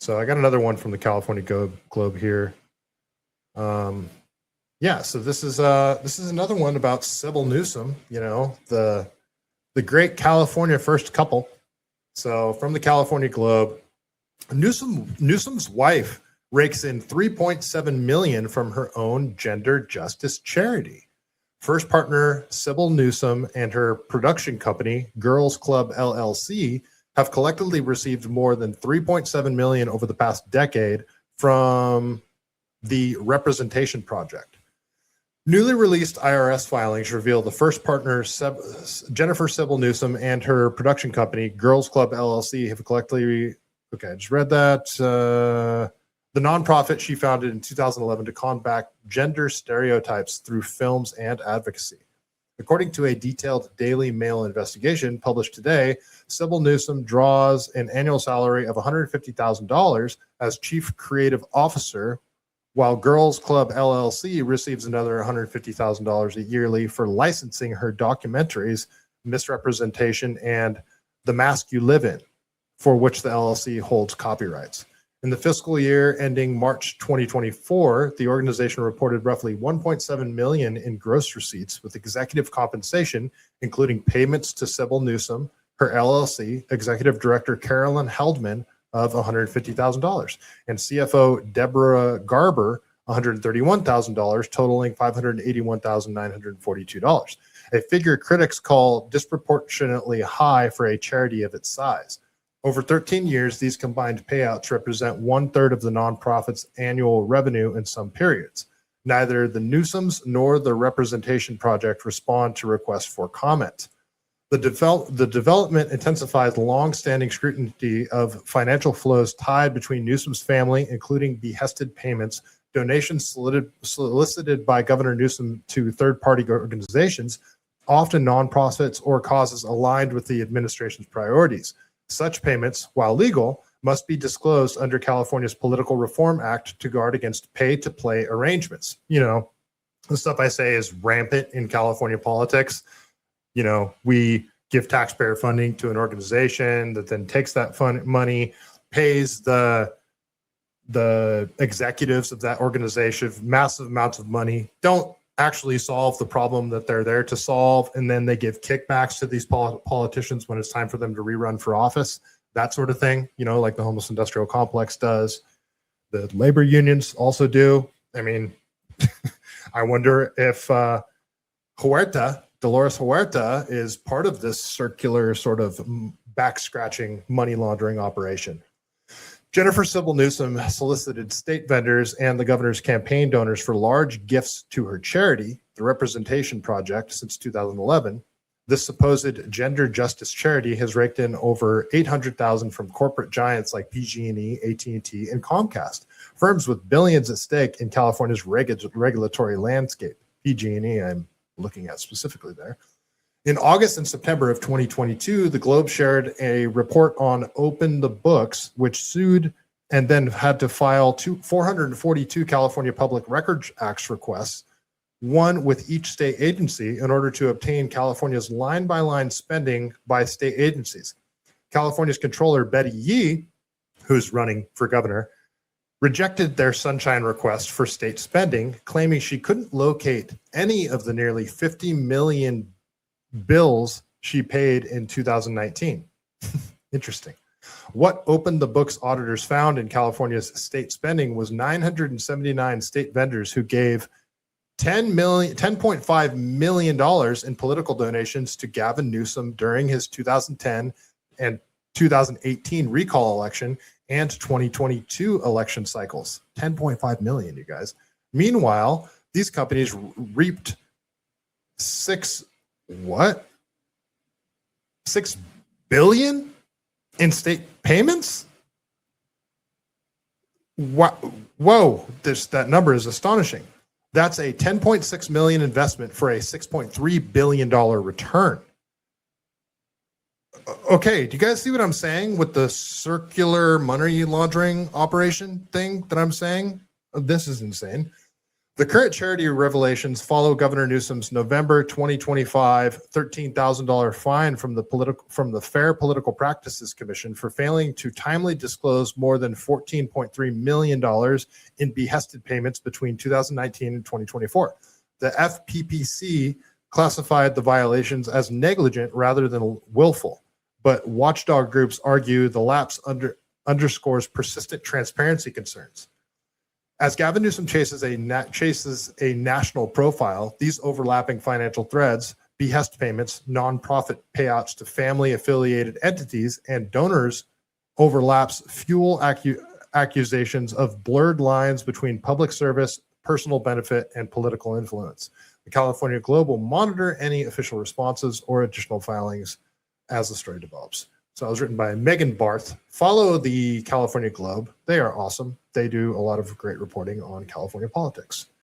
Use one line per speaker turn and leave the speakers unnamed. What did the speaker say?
So I got another one from the California Globe here. Yeah, so this is another one about Siebel Newsom, the great California first couple. So from the California Globe, Newsom's wife rakes in $3.7 million from her own gender justice charity. First partner Siebel Newsom and her production company, Girls Club LLC, have collectively received more than $3.7 million over the past decade from the Representation Project. Newly released IRS filings reveal the first partner, Jennifer Siebel Newsom, and her production company, Girls Club LLC, have collectively, okay, I just read that, the nonprofit she founded in 2011 to combat gender stereotypes through films and advocacy. According to a detailed Daily Mail investigation published today, Siebel Newsom draws an annual salary of $150,000 as chief creative officer, while Girls Club LLC receives another $150,000 yearly for licensing her documentaries, Misrepresentation and The Mask You Live In, for which the LLC holds copyrights. In the fiscal year ending March 2024, the organization reported roughly $1.7 million in gross receipts, with executive compensation, including payments to Siebel Newsom, her LLC, executive director Carolyn Heldman, of $150,000, and CFO Deborah Garber, $131,000, totaling $581,942, a figure critics call disproportionately high for a charity of its size. Over 13 years, these combined payouts represent 1/3 of the nonprofit's annual revenue in some periods. Neither the Newsoms nor the Representation Project respond to requests for comment. The development intensifies long-standing scrutiny of financial flows tied between Newsom's family, including behested payments, donations solicited by Governor Newsom to third-party organizations, often nonprofits or causes aligned with the administration's priorities. Such payments, while legal, must be disclosed under California's Political Reform Act to guard against pay-to-play arrangements. The stuff I say is rampant in California politics. We give taxpayer funding to an organization that then takes that money, pays the executives of that organization massive amounts of money, don't actually solve the problem that they're there to solve, and then they give kickbacks to these politicians when it's time for them to rerun for office, that sort of thing, like the homeless industrial complex does. The labor unions also do. I mean, I wonder if Dolores Huerta is part of this circular sort of back-scratching money laundering operation. Jennifer Siebel Newsom solicited state vendors and the governor's campaign donors for large gifts to her charity, the Representation Project, since 2011. This supposed gender justice charity has raked in over $800,000 from corporate giants like PG&E, AT&T, and Comcast, firms with billions at stake in California's regulatory landscape. PG&E, I'm looking at specifically there. In August and September of 2022, the Globe shared a report on Open the Books, which sued and then had to file 442 California Public Records Act requests, one with each state agency, in order to obtain California's line-by-line spending by state agencies. California's controller, Betty Yee, who's running for governor, rejected their sunshine request for state spending, claiming she couldn't locate any of the nearly 50 million bills she paid in 2019. Interesting. What Open the Books auditors found in California's state spending was 979 state vendors who gave $10.5 million in political donations to Gavin Newsom during his 2010 and 2018 recall election and 2022 election cycles. 10.5 million, you guys. Meanwhile, these companies reaped $6 billion in state payments? Whoa, that number is astonishing. That's a $10.6 million investment for a $6.3 billion return. Okay, do you guys see what I'm saying with the circular money laundering operation thing that I'm saying? This is insane. The current charity revelations follow Governor Newsom's November 2025 $13,000 fine from the Fair Political Practices Commission for failing to timely disclose more than $14.3 million in behested payments between 2019 and 2024. The FPPC classified the violations as negligent rather than willful, but watchdog groups argue the lapse underscores persistent transparency concerns. As Gavin Newsom chases a national profile, these overlapping financial threads, behest payments, nonprofit payouts to family-affiliated entities, and donors overlaps fuel accusations of blurred lines between public service, personal benefit, and political influence. The California Globe will monitor any official responses or additional filings as the story develops. So it was written by Megan Barth. Follow the California Globe. They are awesome. They do a lot of great reporting on California politics.